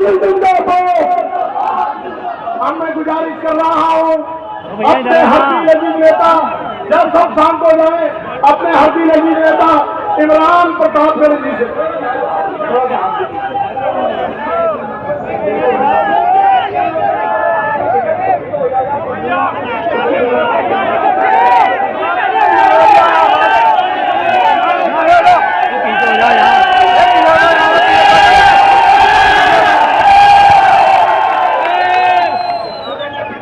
कारगिल जिंदाबाद। अब मैं गुजारिश कर रहा हूँ अपने हरदी लजीज नेता, जब सब शांत हो जाए, अपने हरदी लजीज नेता इमरान प्रतापगढ़ जी से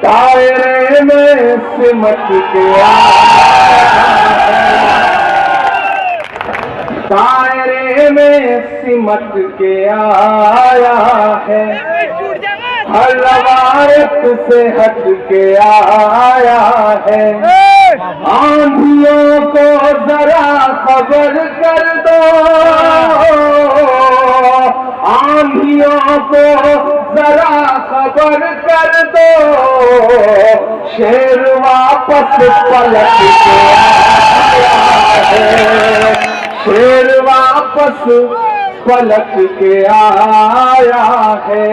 दायरे में सिमट के दायरे में सिमट के आया है, हर रवायत से हट के आया है। आंधियों को जरा खबर कर दो, आंधियों को जरा खबर कर दो, शेर वापस पलट के आया है, शेर वापस पलट के आया है।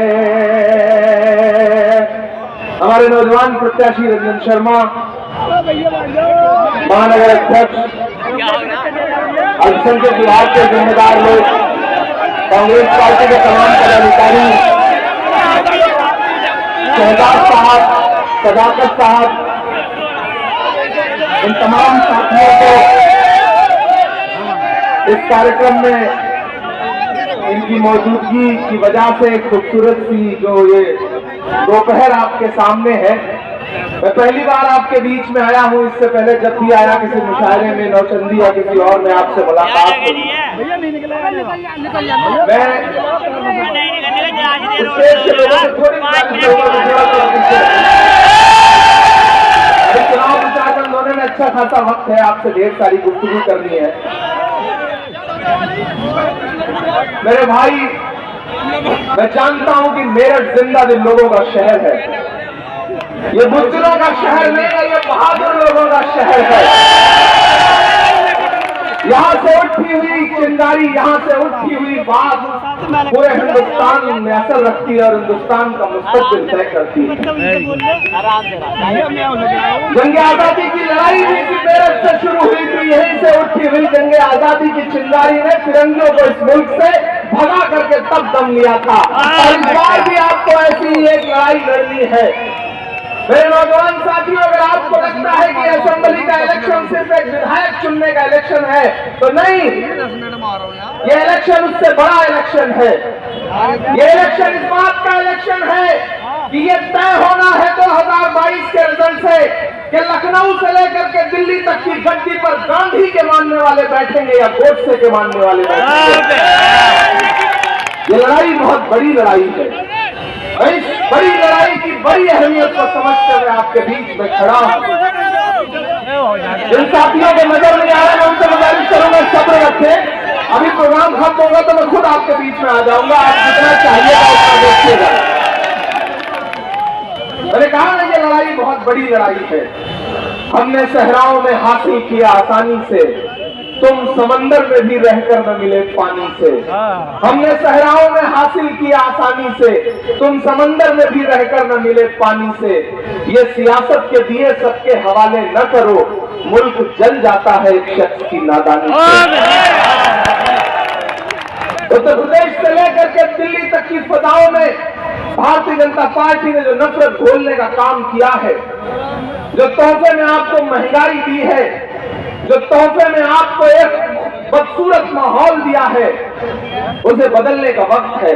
हमारे नौजवान प्रत्याशी रंजन शर्मा, महानगर अध्यक्ष, अल्पसंख्यक विभाग के जिम्मेदार लोग, कांग्रेस पार्टी के तमाम पदाधिकारी, शहजाद साहब, सदाकत साहब, इन तमाम साथियों को इस कार्यक्रम में इनकी मौजूदगी की वजह से खूबसूरत सी जो ये दोपहर आपके सामने है। मैं पहली बार आपके बीच में आया हूँ, इससे पहले जब भी आया किसी मुशायरे में, नौचंदी या किसी और में आपसे मुलाकात हुई। चुनाव प्रचार करने होने में अच्छा खासा वक्त है, आपसे ढेर सारी गुफ्तगू करनी है। मेरे भाई, मैं जानता हूं कि मेरठ जिंदा दिल लोगों का शहर है, ये बुजुर्गों का शहर नहीं है, ये बहादुर लोगों का शहर है। यहाँ से उठी हुई चिंगारी, यहाँ से उठी हुई बात पूरे हिंदुस्तान में असर रखती है और हिंदुस्तान का मुस्तकबिल तय करती है। जंग आजादी की लड़ाई भी मेरठ से शुरू हुई थी, यहीं से उठी हुई जंग आजादी की चिंगारी ने फिरंगियों को इस मुल्क से भगा करके तब दम लिया था, और इस बार भी आपको ऐसी एक लड़ाई लड़नी है। मेरे नौजवान साथियों, अगर आपको लगता है कि असेंबली का इलेक्शन सिर्फ एक विधायक चुनने का इलेक्शन है, तो नहीं, ये इलेक्शन उससे बड़ा इलेक्शन है। ये इलेक्शन इस बात का इलेक्शन है कि ये तय होना है 2022 के रिजल्ट से कि लखनऊ से लेकर के दिल्ली तक की गद्दी पर गांधी के मानने वाले बैठेंगे या गोडसे के मानने वाले बैठेंगे। ये लड़ाई बहुत बड़ी लड़ाई है। इस बड़ी लड़ाई की बड़ी अहमियत को समझते हुए आपके बीच में खड़ा हूं। जिन साथियों को नजर नहीं आ रहा, मैं उनसे गुजारिश करूंगा सब्र रखें। अभी प्रोग्राम खत्म होगा तो मैं खुद आपके बीच में आ जाऊंगा, आप जितना चाहिएगा उतना देखिएगा। मैंने कहा ना, ये लड़ाई बहुत बड़ी लड़ाई है। हमने सहराओं में हासिल किया आसानी से, तुम समंदर में भी रहकर न मिले पानी से। हमने सहराओं में हासिल किया आसानी से, तुम समंदर में भी रहकर न मिले पानी से। ये सियासत के दिए सबके हवाले न करो, मुल्क जल जाता है एक शख्स की नादानी से। उत्तर प्रदेश से लेकर के दिल्ली तक की फजाओं में भारतीय जनता पार्टी ने जो नफरत घोलने का काम किया है, जो तोहफे में आपको महंगाई दी है, जो तोहफे में आपको एक बदसूरत माहौल दिया है, उसे बदलने का वक्त है।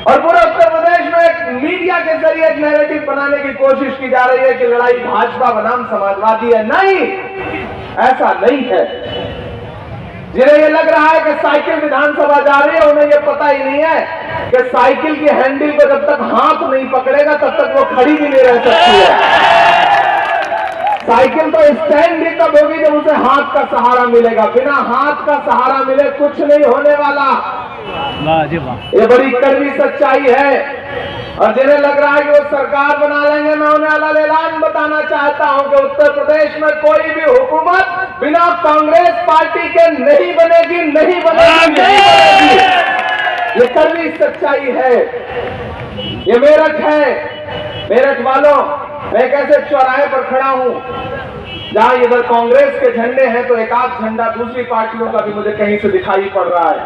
और पूरे उत्तर प्रदेश में एक मीडिया के जरिए एक नैरेटिव बनाने की कोशिश की जा रही है कि लड़ाई भाजपा बनाम समाजवादी है। नहीं, ऐसा नहीं है। जिन्हें ये लग रहा है कि साइकिल विधानसभा जा रही है, उन्हें ये पता ही नहीं है कि साइकिल की हैंडल को जब तक हाथ नहीं पकड़ेगा तब तक वो खड़ी भी नहीं रह सकती है। साइकिल तो स्टैंड भी तब होगी जब उसे हाथ का सहारा मिलेगा। बिना हाथ का सहारा मिले कुछ नहीं होने वाला। ये बड़ी कड़वी सच्चाई है। और जिन्हें लग रहा है कि वो सरकार बना लेंगे, मैं उन्हें अलग ऐलान बताना चाहता हूं कि उत्तर प्रदेश में कोई भी हुकूमत बिना कांग्रेस पार्टी के नहीं बनेगी, नहीं बनेगी, नहीं बनेगी। ये कड़वी सच्चाई है। ये मेरठ है। मेरठ वालों, मैं एक ऐसे चौराहे पर खड़ा हूं जहां इधर कांग्रेस के झंडे हैं तो एक आध झंडा दूसरी पार्टियों का भी मुझे कहीं से दिखाई पड़ रहा है।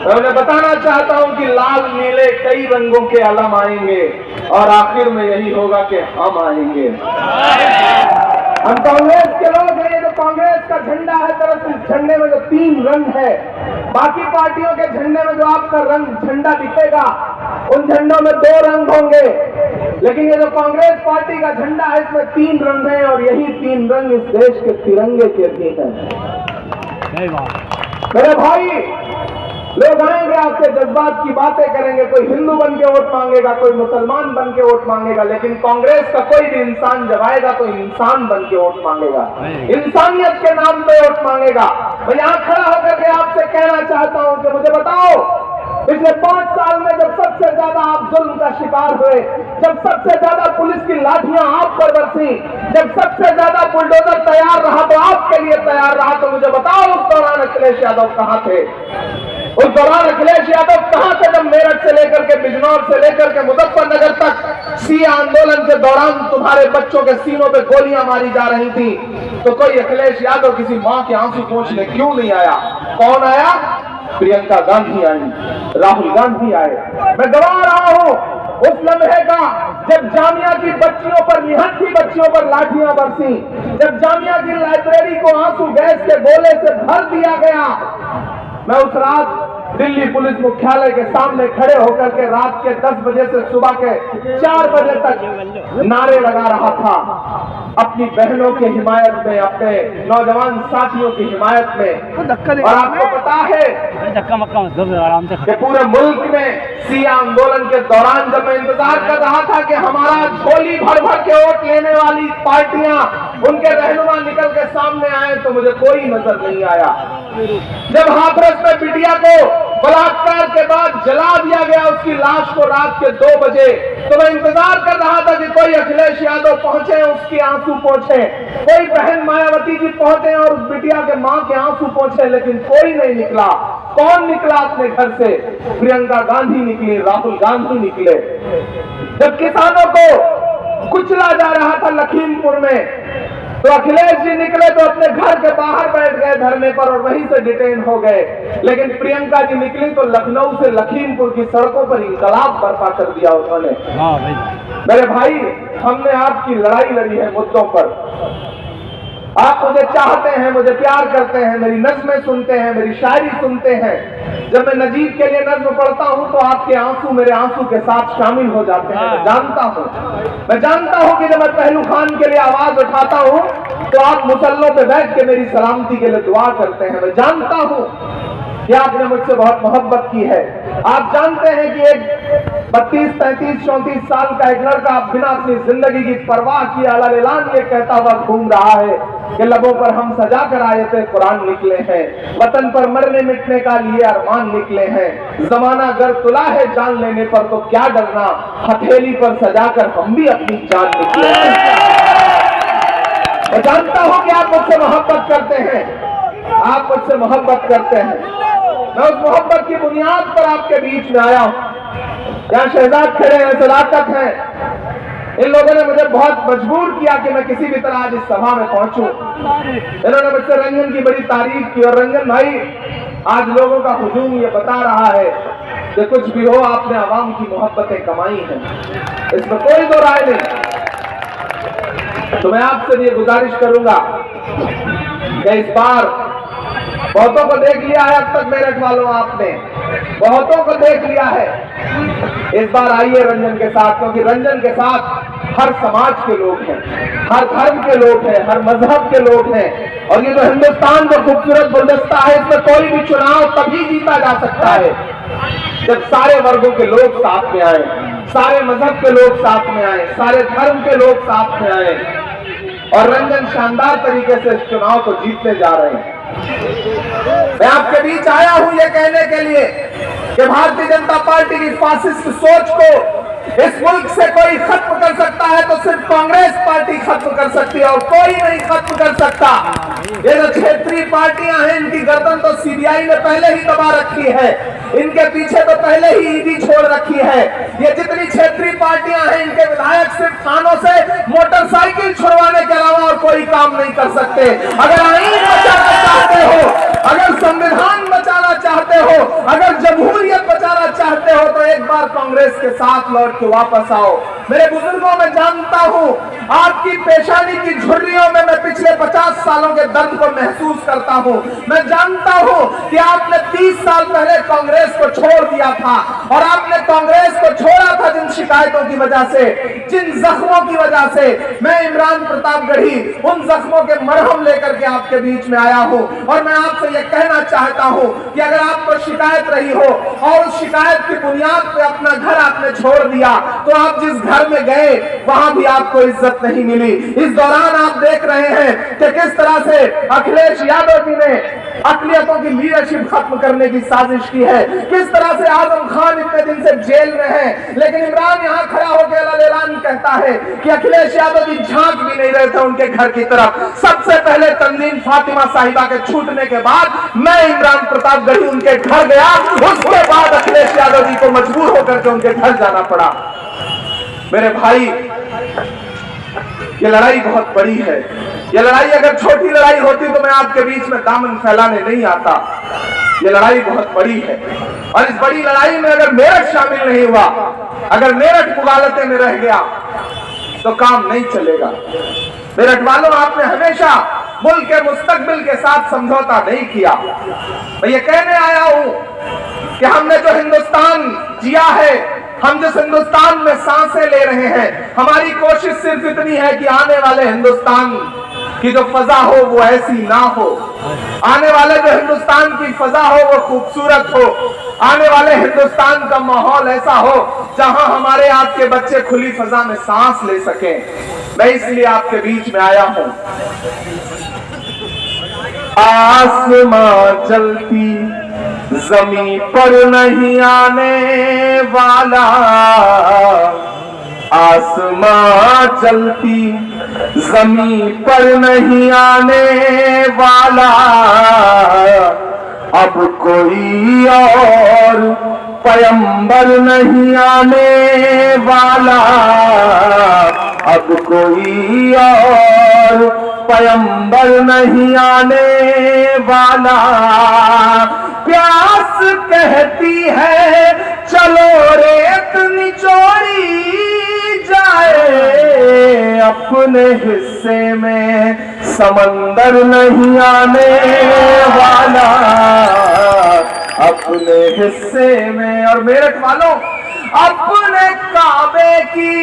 मैं उन्हें बताना चाहता हूं कि लाल नीले कई रंगों के अलम आएंगे और आखिर में यही होगा कि हम आएंगे। हम कांग्रेस के लोग हैं। ये जो कांग्रेस का झंडा है, दरअसल इस झंडे में जो 3 रंग है, बाकी पार्टियों के झंडे में जो आपका रंग झंडा दिखेगा उन झंडों में 2 रंग होंगे, लेकिन ये जो कांग्रेस पार्टी का झंडा है इसमें 3 रंग हैं और यही 3 रंग इस देश के तिरंगे के भी हैं। मेरे भाई, लोग आएंगे आपसे जज्बात की बातें करेंगे, कोई हिंदू बन के वोट मांगेगा, कोई मुसलमान बन के वोट मांगेगा, लेकिन कांग्रेस का कोई भी इंसान जब आएगा तो इंसान बन के वोट मांगेगा, इंसानियत के नाम पे वोट मांगेगा। मैं यहाँ खड़ा होकर के आपसे कहना चाहता हूँ कि मुझे बताओ, पिछले 5 साल में जब सबसे ज्यादा आप जुल्म का शिकार हुए, जब सबसे ज्यादा पुलिस की लाठियां आप पर बरसी, जब सबसे ज्यादा बुलडोजर तैयार रहा तो आपके लिए तैयार रहा, तो मुझे बताओ उस दौरान अखिलेश यादव कहां थे? उस दौरान अखिलेश यादव कहां थे जब मेरठ से लेकर के बिजनौर से लेकर के मुजफ्फरनगर तक सिया आंदोलन के दौरान तुम्हारे बच्चों के सीनों पे गोलियां मारी जा रही थी? तो कोई अखिलेश यादव किसी मां के आंसू पोंछने क्यों नहीं आया? कौन आया? प्रियंका गांधी आई, राहुल गांधी आए। मैं गवा रहा हूं उस लम्हे का जब जामिया की बच्चियों पर, निहत्थी बच्चियों पर लाठियां बरसी, जब जामिया की लाइब्रेरी को आंसू गैस के गोले से भर दिया गया। मैं उस रात दिल्ली पुलिस मुख्यालय के सामने खड़े होकर के रात के 10 बजे से सुबह के 4 बजे तक नारे लगा रहा था, अपनी बहनों की हिमायत में, अपने नौजवान साथियों की हिमायत में। और आपको पता है कि पूरे मुल्क में सिया आंदोलन के दौरान जब मैं इंतजार कर रहा था कि हमारा झोली भर भर के वोट लेने वाली पार्टियां, उनके रहनुमा निकल के सामने आए, तो मुझे कोई नजर नहीं आया। जब हाथरस में बिटिया को बलात्कार के बाद जला दिया गया, उसकी लाश को रात के 2 बजे, तो मैं इंतजार कर रहा था कि कोई अखिलेश यादव पहुंचे, उसके आंसू पहुंचे, कोई बहन मायावती जी पहुंचे और उस बिटिया के मां के आंसू पहुंचे, लेकिन कोई नहीं निकला। कौन निकला अपने घर से? प्रियंका गांधी निकली, राहुल गांधी निकले। जब किसानों को कुचला जा रहा था लखीमपुर में, तो अखिलेश जी निकले तो अपने घर के बाहर बैठ गए धरने पर और वहीं से डिटेन हो गए। लेकिन प्रियंका जी निकली तो लखनऊ से लखीमपुर की सड़कों पर इंकलाब बर्पा कर दिया उन्होंने। मेरे भाई, हमने आपकी लड़ाई लड़ी है मुद्दों पर। आप मुझे चाहते हैं, मुझे प्यार करते हैं, मेरी नज़्में सुनते हैं, मेरी शायरी सुनते हैं। जब मैं नजीब के लिए नज़्म पढ़ता हूं तो आपके आंसू मेरे आंसू के साथ शामिल हो जाते हैं। मैं जानता हूं कि जब मैं पहलू खान के लिए आवाज उठाता हूं तो आप मुसल्लों पे बैठ के मेरी सलामती के लिए दुआ करते हैं। मैं जानता हूं कि आपने मुझसे बहुत मोहब्बत की है। आप जानते हैं कि एक 32, 33, 34 साल का एक लड़का बिना अपनी जिंदगी की परवाह किए अलान ये कहता हुआ घूम रहा है कि लबों पर हम सजा कर आए थे कुरान निकले हैं, वतन पर मरने मिटने का लिए अरमान निकले हैं, जमाना गर तुला है जान लेने पर तो क्या डरना, हथेली पर सजा कर हम भी अपनी जान निकले हैं। मैं जानता हूं कि आप मुझसे मोहब्बत करते हैं, आप मुझसे मोहब्बत करते हैं। मैं उस मोहब्बत की बुनियाद पर आपके बीच में आया हूं। यहाँ शहजाद खड़े हैं, सदाकत हैं, इन लोगों ने मुझे बहुत मजबूर किया कि मैं किसी भी तरह आज इस सभा में पहुंचूं। इन्होंने मुझसे रंजन की बड़ी तारीफ की और रंजन भाई, आज लोगों का हुजूम ये बता रहा है कि कुछ भी हो आपने आवाम की मोहब्बतें कमाई हैं, इसमें कोई दो राय नहीं। तो मैं आपसे ये गुजारिश करूंगा कि इस बार बहुतों को देख लिया है, अब तक मेरठ वालों आपने बहुतों को देख लिया है। इस बार आइए रंजन के साथ, क्योंकि रंजन के साथ हर समाज के लोग हैं, हर धर्म के लोग हैं, हर मजहब के लोग हैं। और ये जो हिंदुस्तान जो खूबसूरत गुलदस्ता है, इसमें कोई भी चुनाव तभी जीता जा सकता है जब सारे वर्गों के लोग साथ में आए, सारे मजहब के लोग साथ में आए, सारे धर्म के लोग साथ में आए। और रंजन शानदार तरीके से इस चुनाव को जीतने जा रहे हैं। मैं आपके बीच आया हूं ये कहने के लिए कि भारतीय जनता पार्टी की फासिस्ट सोच को इस मुल्क से कोई खत्म कर सकता है तो सिर्फ कांग्रेस पार्टी खत्म कर सकती है और कोई नहीं खत्म कर सकता। ये जो क्षेत्रीय पार्टियां हैं, इनकी गर्दन तो सीबीआई ने पहले ही दबा रखी है, इनके पीछे तो पहले ही ईडी छोड़ रखी है। ये जितनी क्षेत्रीय पार्टियां हैं, इनके विधायक सिर्फ थानों से मोटरसाइकिल छुड़वाने के अलावा और कोई काम नहीं कर सकते। अगर आईन बचाना चाहते हो, अगर संविधान बचाना चाहते हो, अगर जमहूरियत बचाना चाहते हो तो एक बार कांग्रेस के साथ लौट के वापस आओ। मेरे बुजुर्गों, मैं जानता हूं आपकी पेशानी की झुर्रियों में मैं पिछले 50 सालों के दर्द को महसूस करता हूं। मैं जानता हूं कि आपने 30 साल पहले कांग्रेस को छोड़ दिया था और आपने कांग्रेस को छोड़ा था जिन शिकायतों की वजह से, जिन जख्मों की वजह से। मैं इमरान प्रतापगढ़ी उन जख्मों के मरहम लेकर के आपके बीच में आया हूं और मैं आपसे यह कहना चाहता हूं कि अगर आपको शिकायत रही हो और उस शिकायत की बुनियाद पे अपना घर आपने छोड़ दिया तो आप जिस घर में गए वहां भी आपको इज्जत नहीं मिली। इस दौरान आप देख रहे हैं कि किस तरह से अखिलेश यादव जी ने अकलियतों की लीडरशिप खत्म करने की साजिश की है, किस तरह से आजम खान इतने दिन से जेल में है, लेकिन इमरान यहां खड़ा होकर ऐलान कहता है कि अखिलेश यादव जी झांक भी नहीं रहे थे उनके घर की तरफ। सबसे पहले तंजीम फातिमा साहिबा के छूटने के बाद मैं इमरान प्रतापगढ़ी उनके घर गया, उसके बाद अखिलेश यादव जी को मजबूर होकर के उनके घर जाना पड़ा। मेरे भाई, ये लड़ाई बहुत बड़ी है। ये लड़ाई अगर छोटी लड़ाई होती तो मैं आपके बीच में दामन फैलाने नहीं आता। ये लड़ाई बहुत बड़ी है और इस बड़ी लड़ाई में अगर मेरठ शामिल नहीं हुआ, अगर मेरठ मुगालते में रह गया तो काम नहीं चलेगा। मेरठ वालों, आपने हमेशा मुल्क के मुस्तकबिल के साथ समझौता नहीं किया। मैं ये कहने आया हूं कि हमने जो हिंदुस्तान जिया है, हम जिस हिंदुस्तान में सांसें ले रहे हैं, हमारी कोशिश सिर्फ इतनी है कि आने वाले हिंदुस्तान की जो फजा हो वो ऐसी ना हो, आने वाले जो हिंदुस्तान की फजा हो वो खूबसूरत हो, आने वाले हिंदुस्तान का माहौल ऐसा हो जहां हमारे आपके बच्चे खुली फजा में सांस ले सकें। मैं इसलिए आपके बीच में आया हूं। आसमां चलती जमीन पर नहीं आने वाला, आसमां चलती जमीन पर नहीं आने वाला, अब कोई और पैगंबर नहीं आने वाला, अब कोई और पैगंबर नहीं आने वाला। प्यास कहती है चलो रेत निचोड़ी जाए, अपने हिस्से में समंदर नहीं आने वाला, अपने हिस्से में। और मेरठ वालों, अपने काबे की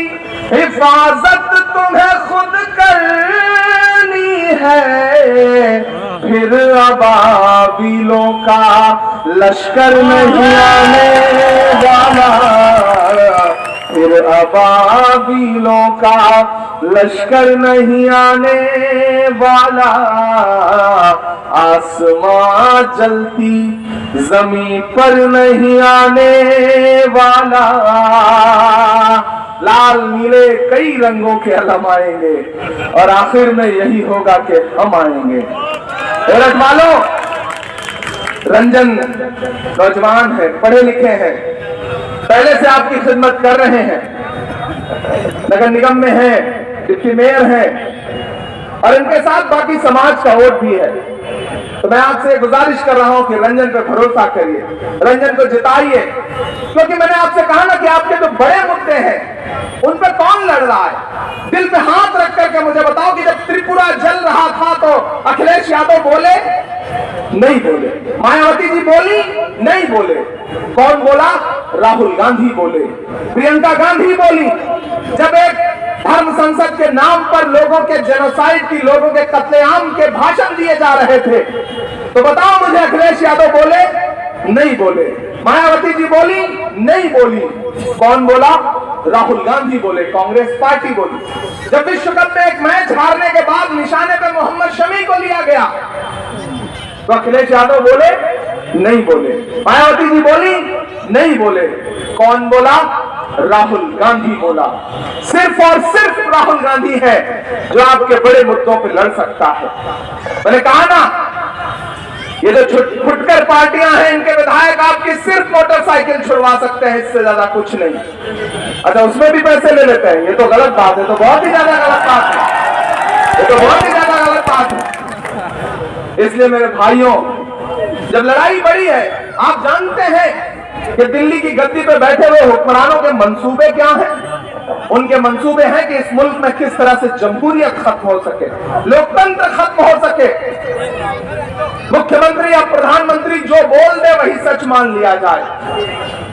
हिफाजत तुम्हें खुद करनी है, फिर अबाबिलों का लश्कर नहीं आने वाला, फिर अबाबिलों का लश्कर नहीं आने वाला। आसमां जलती जमीन पर नहीं आने वाला। लाल नीले कई रंगों के अलम आएंगे और आखिर में यही होगा कि हम आएंगे। मेरठ वालों, रंजन नौजवान है, पढ़े लिखे हैं, पहले से आपकी खिदमत कर रहे हैं, नगर निगम में हैं, डिप्टी मेयर हैं और इनके साथ बाकी समाज का वोट भी है। तो मैं आपसे गुजारिश कर रहा हूं कि रंजन पे भरोसा करिए, रंजन को जिताइए, क्योंकि मैंने आपसे कहा ना कि आपके जो बड़े मुद्दे हैं उन पे कौन लड़ रहा है। दिल पे हाथ रख करके मुझे बताओ कि जब त्रिपुरा जल रहा था तो अखिलेश यादव बोले? नहीं बोले। मायावती जी बोली? नहीं बोले। कौन बोला? राहुल गांधी बोले, प्रियंका गांधी बोली। जब एक धर्म संसद के नाम पर लोगों के जेनोसाइड की, लोगों के कत्लेआम के भाषण दिए जा रहे थे, तो बताओ मुझे, अखिलेश यादव बोले? नहीं बोले। मायावती जी बोली? नहीं बोली। कौन बोला? राहुल गांधी बोले, कांग्रेस पार्टी बोली। जब विश्व कप में एक मैच हारने के बाद निशाने पे मोहम्मद शमी को लिया गया तो अखिलेश यादव बोले? नहीं बोले। मायावती जी बोली? नहीं बोले। कौन बोला? राहुल गांधी बोला। सिर्फ और सिर्फ राहुल गांधी है जो आपके बड़े मुद्दों पे लड़ सकता है। मैंने कहा ना, ये जो फुटकर पार्टियां हैं, इनके विधायक आपकी सिर्फ मोटरसाइकिल छुड़वा सकते हैं, इससे ज्यादा कुछ नहीं। अच्छा, उसमें भी पैसे ले लेते हैं, ये तो गलत बात है, तो बहुत ही ज्यादा गलत बात है, ये तो बहुत ही ज्यादा गलत बात है। इसलिए मेरे भाइयों, जब लड़ाई बड़ी है, आप जानते हैं कि दिल्ली की गद्दी पे बैठे हुए हुक्मरानों के मंसूबे क्या हैं? उनके मंसूबे हैं कि इस मुल्क में किस तरह से जमहूरियत खत्म हो सके, लोकतंत्र खत्म हो सके, मुख्यमंत्री या प्रधानमंत्री जो बोल दे वही सच मान लिया जाए,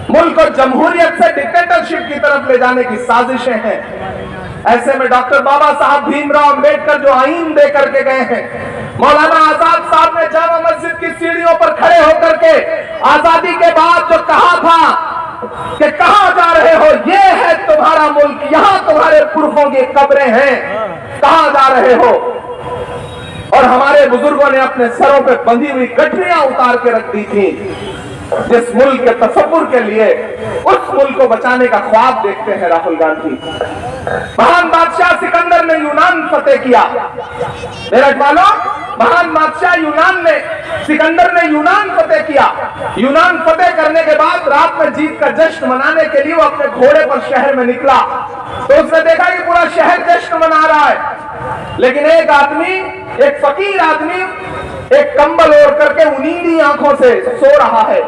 मुल्क को जमहूरियत से डिक्टेटरशिप की तरफ ले जाने की साजिशें हैं। ऐसे में डॉक्टर बाबा साहब भीमराव अंबेडकर जो आईन दे करके गए हैं, मौलाना आजाद साहब ने जामा मस्जिद की सीढ़ियों पर खड़े होकर के आजादी के बाद जो कहा था कि कहां जा रहे हो, ये है तुम्हारा मुल्क, यहां तुम्हारे पुरखों की कब्रें हैं, कहां जा रहे हो? और हमारे बुजुर्गों ने अपने सरों पे बंधी हुई गठरियां उतार के रख दी थी। जिस मुल्क के तसव्वुर के लिए उस मुल्क को बचाने का ख्वाब देखते हैं राहुल गांधी। महान बादशाह सिकंदर ने यूनान फतेह किया, मेरठ वालों, महान बादशाह यूनान ने, सिकंदर ने यूनान फतेह किया। यूनान फतेह करने के बाद रात में जीत का जश्न मनाने के लिए वो अपने घोड़े पर शहर में निकला, तो उसने देखा कि पूरा शहर जश्न मना रहा है, लेकिन एक आदमी, एक फकीर आदमी एक कंबल ओढ़ करके उनींदी आंखों से सो रहा है।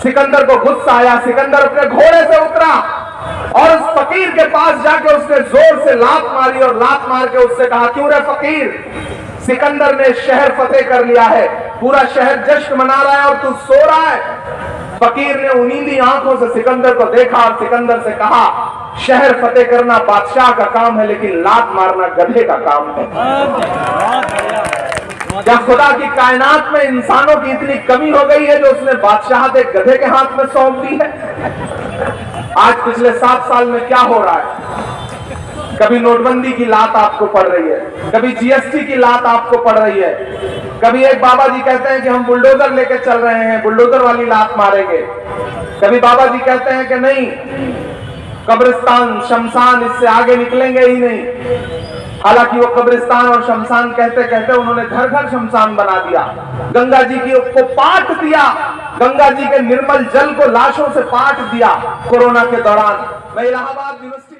सिकंदर को गुस्सा आया, सिकंदर अपने घोड़े से उतरा और उस फकीर के पास जाके उसने जोर से लात मारी और लात मार के उससे कहा, क्यों रे फकीर, सिकंदर ने शहर फतेह कर लिया है, पूरा शहर जश्न मना रहा है और तू सो रहा है। फकीर ने उनींदी आंखों से सिकंदर को देखा और सिकंदर से कहा, शहर फतेह करना बादशाह का काम है, लेकिन लात मारना गधे का काम है। क्या खुदा की कायनात में इंसानों की इतनी कमी हो गई है जो उसने बादशाहत एक गधे के हाथ में सौंप दी है? आज पिछले 7 साल में क्या हो रहा है? कभी नोटबंदी की लात आपको पड़ रही है, कभी जीएसटी की लात आपको पड़ रही है, कभी एक बाबा जी कहते हैं कि हम बुलडोजर लेके चल रहे हैं, बुलडोजर वाली लात मारेंगे, कभी बाबा जी कहते हैं कि नहीं, कब्रिस्तान शमशान इससे आगे निकलेंगे ही नहीं। हालांकि वो कब्रिस्तान और शमशान कहते कहते उन्होंने घर घर शमशान बना दिया, गंगा जी को पाट दिया, गंगा जी के निर्मल जल को लाशों से पाट दिया। कोरोना के दौरान मैं इलाहाबाद यूनिवर्सिटी